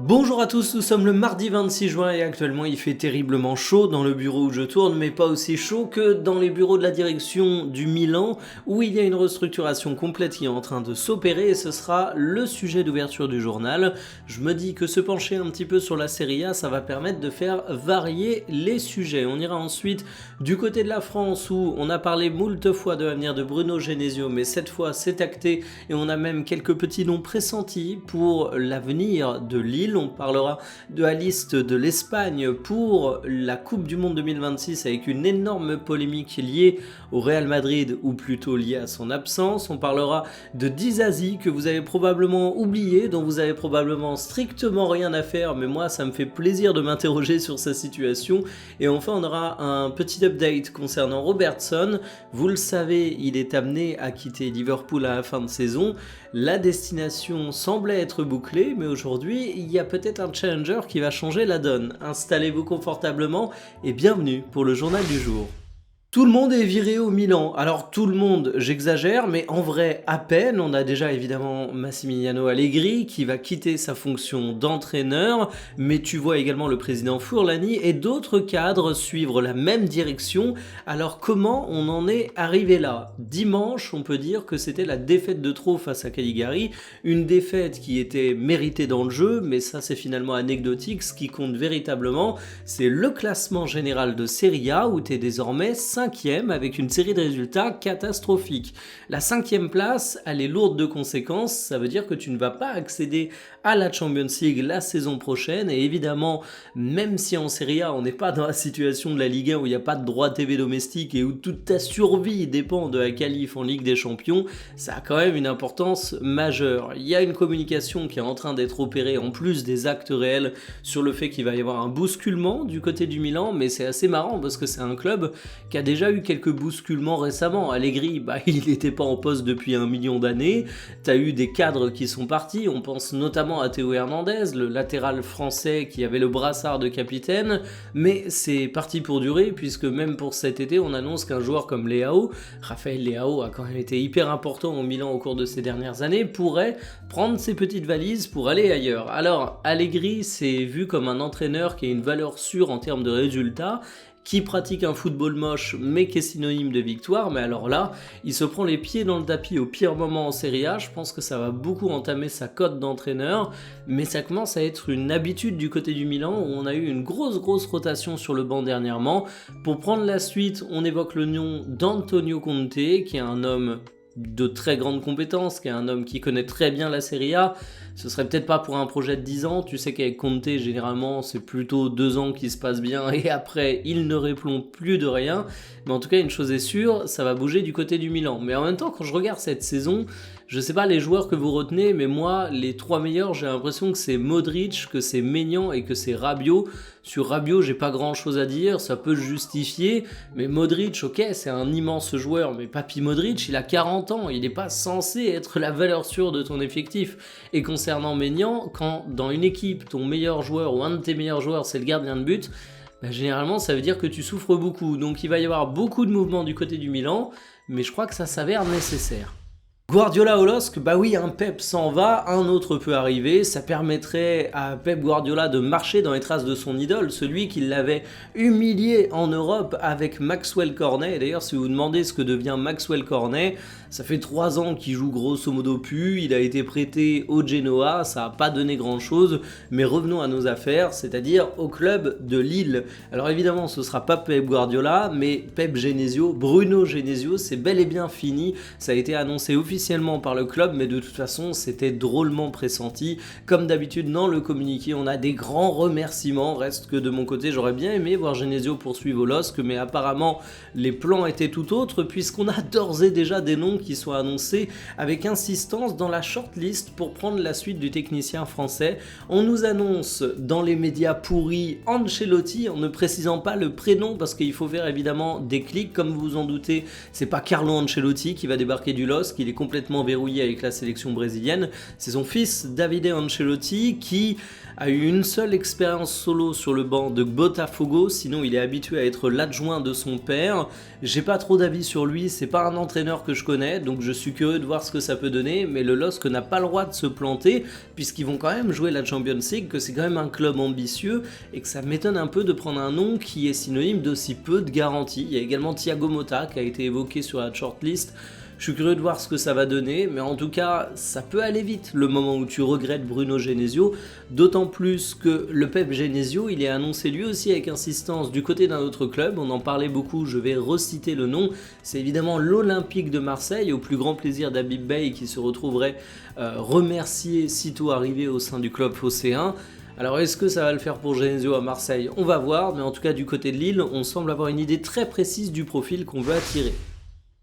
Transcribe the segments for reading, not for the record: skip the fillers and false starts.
Bonjour à tous, nous sommes le mardi 26 juin et actuellement il fait terriblement chaud dans le bureau où je tourne, mais pas aussi chaud que dans les bureaux de la direction du Milan où il y a une restructuration complète qui est en train de s'opérer et ce sera le sujet d'ouverture du journal. Je me dis que se pencher un petit peu sur la Serie A, ça va permettre de faire varier les sujets. On ira ensuite du côté de la France où on a parlé moult fois de l'avenir de Bruno Genesio, mais cette fois c'est acté et on a même quelques petits noms pressentis pour l'avenir de Lille. On parlera de la liste de l'Espagne pour la Coupe du Monde 2026 avec une énorme polémique liée au Real Madrid ou plutôt liée à son absence. On parlera de Disasi que vous avez probablement oublié, dont vous avez probablement strictement rien à faire, mais moi ça me fait plaisir de m'interroger sur sa situation. Et enfin on aura un petit update concernant Robertson. Vous le savez, il est amené à quitter Liverpool à la fin de saison. La destination semblait être bouclée, mais aujourd'hui, il y a peut-être un challenger qui va changer la donne. Installez-vous confortablement et bienvenue pour le journal du jour. Tout le monde est viré au Milan. Alors tout le monde, j'exagère, mais en vrai à peine. On a déjà évidemment Massimiliano Allegri qui va quitter sa fonction d'entraîneur, mais tu vois également le président Furlani et d'autres cadres suivre la même direction. Alors comment on en est arrivé là? Dimanche, on peut dire que c'était la défaite de trop face à Cagliari, une défaite qui était méritée dans le jeu, mais ça c'est finalement anecdotique. Ce qui compte véritablement, c'est le classement général de Serie A où tu es désormais 5e avec une série de résultats catastrophiques. La 5e place, elle est lourde de conséquences, ça veut dire que tu ne vas pas accéder à la Champions League la saison prochaine et évidemment, même si en Serie A on n'est pas dans la situation de la Ligue 1 où il n'y a pas de droit TV domestique et où toute ta survie dépend de la qualif en Ligue des Champions, ça a quand même une importance majeure. Il y a une communication qui est en train d'être opérée en plus des actes réels sur le fait qu'il va y avoir un bousculement du côté du Milan, mais c'est assez marrant parce que c'est un club qui a déjà eu quelques bousculements récemment. Allegri, il n'était pas en poste depuis 1 million d'années. T'as eu des cadres qui sont partis. On pense notamment à Théo Hernandez, le latéral français qui avait le brassard de capitaine. Mais c'est parti pour durer puisque même pour cet été, on annonce qu'un joueur comme Leao, Raphaël Leao a quand même été hyper important au Milan au cours de ces dernières années, pourrait prendre ses petites valises pour aller ailleurs. Alors, Allegri, c'est vu comme un entraîneur qui a une valeur sûre en termes de résultats, qui pratique un football moche mais qui est synonyme de victoire, mais alors là, il se prend les pieds dans le tapis au pire moment en Serie A. Je pense que ça va beaucoup entamer sa cote d'entraîneur, mais ça commence à être une habitude du côté du Milan où on a eu une grosse rotation sur le banc dernièrement. Pour prendre la suite, on évoque le nom d'Antonio Conte, qui est un homme de très grande compétence, qui est un homme qui connaît très bien la Serie A. Ce serait peut-être pas pour un projet de 10 ans, tu sais qu'avec Conte, généralement, c'est plutôt 2 ans qui se passent bien et après, il ne répond plus de rien. Mais en tout cas, une chose est sûre, ça va bouger du côté du Milan. Mais en même temps, quand je regarde cette saison, je sais pas les joueurs que vous retenez, mais moi, les 3 meilleurs, j'ai l'impression que c'est Modric, que c'est Maignan et que c'est Rabiot. Sur Rabiot, j'ai pas grand chose à dire, ça peut se justifier, mais Modric, ok, c'est un immense joueur, mais Papy Modric, il a 40 ans, il n'est pas censé être la valeur sûre de ton effectif. Et concernant Maignan, quand dans une équipe, ton meilleur joueur ou un de tes meilleurs joueurs, c'est le gardien de but, généralement, ça veut dire que tu souffres beaucoup. Donc il va y avoir beaucoup de mouvements du côté du Milan, mais je crois que ça s'avère nécessaire. Guardiola au LOSC, oui, un Pep s'en va, un autre peut arriver, ça permettrait à Pep Guardiola de marcher dans les traces de son idole, celui qui l'avait humilié en Europe avec Maxwell Cornet. Et d'ailleurs, si vous vous demandez ce que devient Maxwell Cornet, ça fait 3 ans qu'il joue grosso modo plus, il a été prêté au Genoa, ça n'a pas donné grand chose, mais revenons à nos affaires, c'est-à-dire au club de Lille. Alors évidemment, ce sera pas Pep Guardiola, mais Pep Genesio, Bruno Genesio, c'est bel et bien fini, ça a été annoncé officiellement par le club, mais de toute façon, c'était drôlement pressenti. Comme d'habitude, dans le communiqué, on a des grands remerciements, reste que de mon côté, j'aurais bien aimé voir Genesio poursuivre au LOSC, mais apparemment, les plans étaient tout autres, puisqu'on a d'ores et déjà des noms qui sont annoncés avec insistance dans la shortlist pour prendre la suite du technicien français. On nous annonce dans les médias pourris Ancelotti en ne précisant pas le prénom parce qu'il faut faire évidemment des clics. Comme vous vous en doutez, c'est pas Carlo Ancelotti qui va débarquer du LOSC, il est complètement complètement verrouillé avec la sélection brésilienne, c'est son fils Davide Ancelotti qui a eu une seule expérience solo sur le banc de Botafogo, sinon il est habitué à être l'adjoint de son père. J'ai pas trop d'avis sur lui, c'est pas un entraîneur que je connais, donc je suis curieux de voir ce que ça peut donner, mais le LOSC n'a pas le droit de se planter, puisqu'ils vont quand même jouer la Champions League, que c'est quand même un club ambitieux, et que ça m'étonne un peu de prendre un nom qui est synonyme d'aussi peu de garanties. Il y a également Thiago Motta qui a été évoqué sur la shortlist. Je suis curieux de voir ce que ça va donner, mais en tout cas, ça peut aller vite le moment où tu regrettes Bruno Genesio, d'autant plus que le Pep Genesio, il est annoncé lui aussi avec insistance du côté d'un autre club, on en parlait beaucoup, je vais reciter le nom, c'est évidemment l'Olympique de Marseille, au plus grand plaisir d'Habib Beye qui se retrouverait remercié sitôt arrivé au sein du club phocéen. Alors est-ce que ça va le faire pour Genesio à Marseille? On va voir, mais en tout cas du côté de Lille, on semble avoir une idée très précise du profil qu'on veut attirer.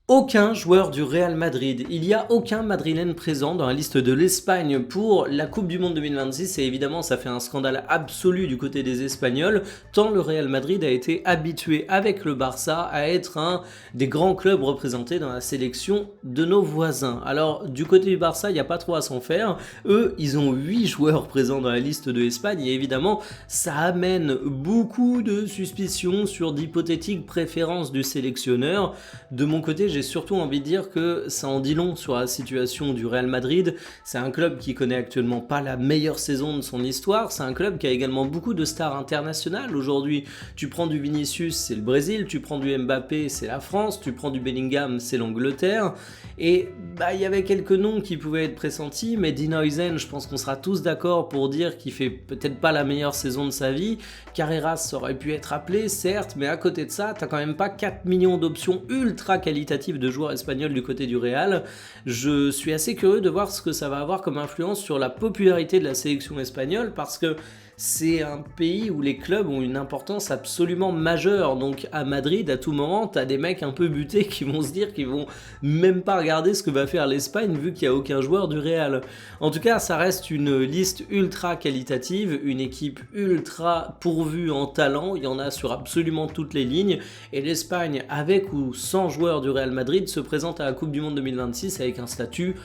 Aucun joueur du Real Madrid, il n'y a aucun Madrilène présent dans la liste de l'Espagne pour la Coupe du Monde 2026 et évidemment ça fait un scandale absolu du côté des Espagnols tant le Real Madrid a été habitué avec le Barça à être un des grands clubs représentés dans la sélection de nos voisins. Alors du côté du Barça il n'y a pas trop à s'en faire, eux ils ont 8 joueurs présents dans la liste de l'Espagne et évidemment ça amène beaucoup de suspicions sur d'hypothétiques préférences du sélectionneur. De mon côté j'ai surtout envie de dire que ça en dit long sur la situation du Real Madrid. C'est un club qui connaît actuellement pas la meilleure saison de son histoire. C'est un club qui a également beaucoup de stars internationales. Aujourd'hui, tu prends du Vinicius, c'est le Brésil. Tu prends du Mbappé, c'est la France. Tu prends du Bellingham, c'est l'Angleterre. Et il y avait quelques noms qui pouvaient être pressentis, mais Dean Huijsen, je pense qu'on sera tous d'accord pour dire qu'il fait peut-être pas la meilleure saison de sa vie. Carreras aurait pu être appelé, certes, mais à côté de ça, t'as quand même pas 4 millions d'options ultra qualitatives de joueurs espagnols du côté du Real. Je suis assez curieux de voir ce que ça va avoir comme influence sur la popularité de la sélection espagnole parce que c'est un pays où les clubs ont une importance absolument majeure. Donc à Madrid, à tout moment, t'as des mecs un peu butés qui vont se dire qu'ils vont même pas regarder ce que va faire l'Espagne vu qu'il n'y a aucun joueur du Real. En tout cas, ça reste une liste ultra qualitative, une équipe ultra pourvue en talent. Il y en a sur absolument toutes les lignes. Et l'Espagne, avec ou sans joueurs du Real Madrid, se présente à la Coupe du Monde 2026 avec un statut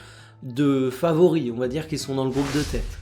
de favori. On va dire qu'ils sont dans le groupe de tête.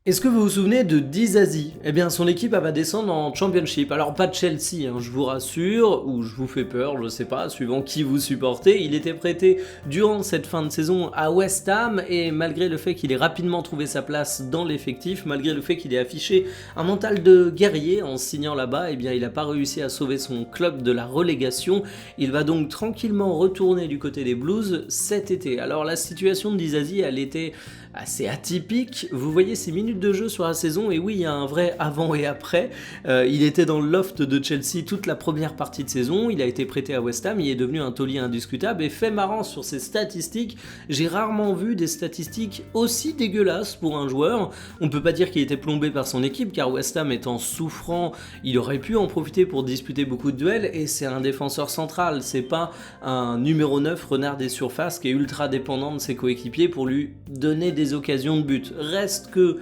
Est-ce que vous vous souvenez de Disasi? Eh bien, son équipe va descendre en Championship. Alors, pas de Chelsea, je vous rassure, ou je vous fais peur, je sais pas, suivant qui vous supportez. Il était prêté durant cette fin de saison à West Ham, et malgré le fait qu'il ait rapidement trouvé sa place dans l'effectif, malgré le fait qu'il ait affiché un mental de guerrier en signant là-bas, eh bien, il n'a pas réussi à sauver son club de la relégation. Il va donc tranquillement retourner du côté des Blues cet été. Alors, la situation de Disasi, elle était assez atypique. Vous voyez ses minutes de jeu sur la saison et oui, il y a un vrai avant et après. Il était dans le loft de Chelsea toute la première partie de saison, il a été prêté à West Ham, il est devenu un taulier indiscutable et fait marrant sur ses statistiques, j'ai rarement vu des statistiques aussi dégueulasses pour un joueur. On peut pas dire qu'il était plombé par son équipe car West Ham étant souffrant, il aurait pu en profiter pour disputer beaucoup de duels et c'est un défenseur central, c'est pas un numéro 9 renard des surfaces qui est ultra dépendant de ses coéquipiers pour lui donner des occasions de but. Reste que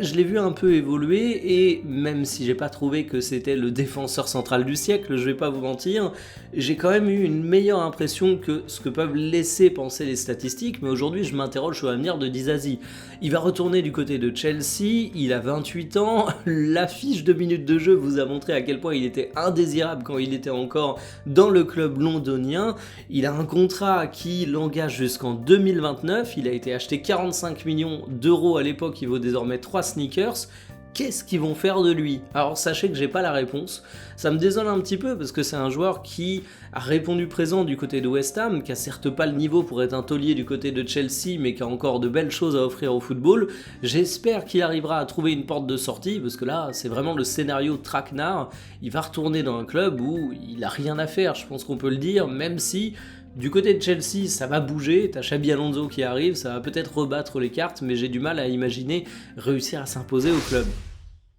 je l'ai vu un peu évoluer et même si j'ai pas trouvé que c'était le défenseur central du siècle, je vais pas vous mentir, j'ai quand même eu une meilleure impression que ce que peuvent laisser penser les statistiques, mais aujourd'hui je m'interroge sur l'avenir de Disasi. Il va retourner du côté de Chelsea, il a 28 ans, la fiche de minutes de jeu vous a montré à quel point il était indésirable quand il était encore dans le club londonien, il a un contrat qui l'engage jusqu'en 2029, il a été acheté 45 millions d'euros à l'époque, il vaut désormais 3 sneakers. Qu'est-ce qu'ils vont faire de lui? Alors sachez que j'ai pas la réponse, ça me désole un petit peu parce que c'est un joueur qui a répondu présent du côté de West Ham, qui a certes pas le niveau pour être un taulier du côté de Chelsea mais qui a encore de belles choses à offrir au football. J'espère qu'il arrivera à trouver une porte de sortie parce que là c'est vraiment le scénario traquenard, il va retourner dans un club où il a rien à faire, je pense qu'on peut le dire, même si du côté de Chelsea, ça va bouger, t'as Xabi Alonso qui arrive, ça va peut-être rebattre les cartes, mais j'ai du mal à imaginer réussir à s'imposer au club.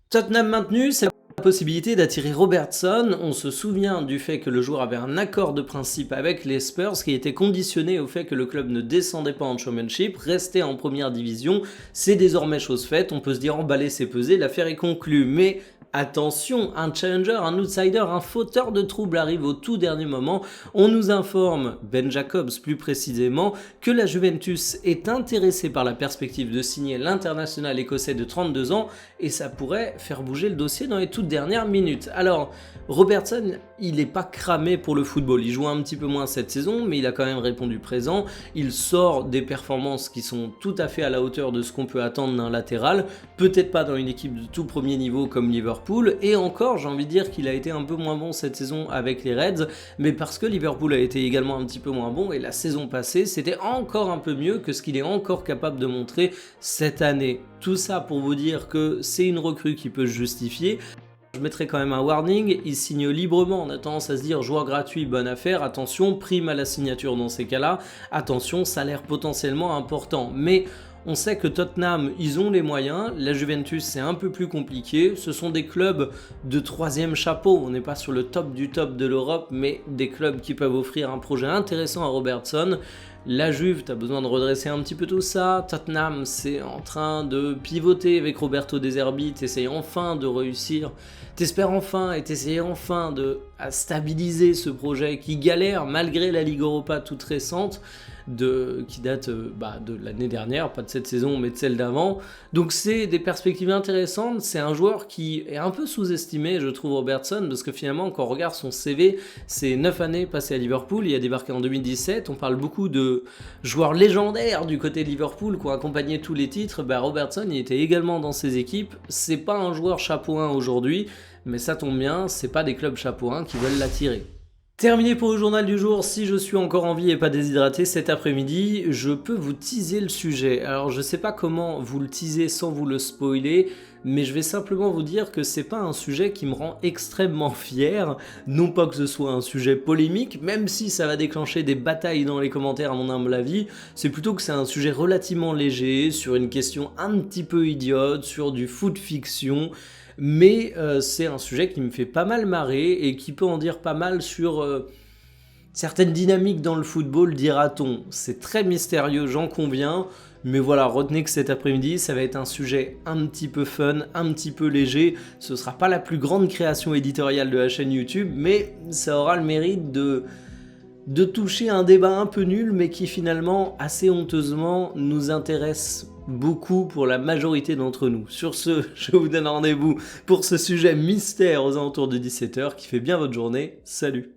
Tottenham maintenu, c'est la possibilité d'attirer Robertson. On se souvient du fait que le joueur avait un accord de principe avec les Spurs qui était conditionné au fait que le club ne descendait pas en Championship, restait en première division. C'est désormais chose faite, on peut se dire emballer c'est peser, l'affaire est conclue, mais Attention, un challenger, un outsider, un fauteur de troubles arrive au tout dernier moment. On nous informe, Ben Jacobs plus précisément, que la Juventus est intéressée par la perspective de signer l'international écossais de 32 ans et ça pourrait faire bouger le dossier dans les toutes dernières minutes. Alors, Robertson, il n'est pas cramé pour le football, il joue un petit peu moins cette saison, mais il a quand même répondu présent. Il sort des performances qui sont tout à fait à la hauteur de ce qu'on peut attendre d'un latéral, peut-être pas dans une équipe de tout premier niveau comme Liverpool, et encore j'ai envie de dire qu'il a été un peu moins bon cette saison avec les Reds, mais parce que Liverpool a été également un petit peu moins bon, et la saison passée c'était encore un peu mieux que ce qu'il est encore capable de montrer cette année. Tout ça pour vous dire que c'est une recrue qui peut se justifier. Je mettrai quand même un warning, il signe librement, on a tendance à se dire joueur gratuit, bonne affaire, attention, prime à la signature dans ces cas-là, attention, salaire potentiellement important, mais on sait que Tottenham, ils ont les moyens, la Juventus c'est un peu plus compliqué, ce sont des clubs de troisième chapeau, on n'est pas sur le top du top de l'Europe, mais des clubs qui peuvent offrir un projet intéressant à Robertson. La Juve, t'as besoin de redresser un petit peu tout ça. Tottenham, c'est en train de pivoter avec Roberto De Zerbi. T'essayes enfin de réussir. T'espères enfin et t'essayes enfin de stabiliser ce projet qui galère malgré la Ligue Europa toute récente, qui date de l'année dernière, pas de cette saison mais de celle d'avant. Donc c'est des perspectives intéressantes. C'est un joueur qui est un peu sous-estimé, je trouve, Robertson, parce que finalement quand on regarde son CV, c'est 9 années passées à Liverpool, il a débarqué en 2017. On parle beaucoup de joueurs légendaires du côté de Liverpool qui ont accompagné tous les titres. Robertson, il était également dans ces équipes. C'est pas un joueur chapeau 1 aujourd'hui, mais ça tombe bien, c'est pas des clubs chapeau 1 qui veulent l'attirer. Terminé pour le journal du jour, si je suis encore en vie et pas déshydraté cet après-midi, je peux vous teaser le sujet. Alors je sais pas comment vous le teaser sans vous le spoiler, mais je vais simplement vous dire que c'est pas un sujet qui me rend extrêmement fier, non pas que ce soit un sujet polémique, même si ça va déclencher des batailles dans les commentaires à mon humble avis, c'est plutôt que c'est un sujet relativement léger, sur une question un petit peu idiote, sur du foot fiction, mais c'est un sujet qui me fait pas mal marrer et qui peut en dire pas mal sur certaines dynamiques dans le football, dira-t-on. C'est très mystérieux, j'en conviens, mais voilà, retenez que cet après-midi, ça va être un sujet un petit peu fun, un petit peu léger. Ce sera pas la plus grande création éditoriale de la chaîne YouTube, mais ça aura le mérite de toucher un débat un peu nul, mais qui finalement, assez honteusement, nous intéresse beaucoup pour la majorité d'entre nous. Sur ce, je vous donne rendez-vous pour ce sujet mystère aux alentours de 17h qui fait bien votre journée. Salut!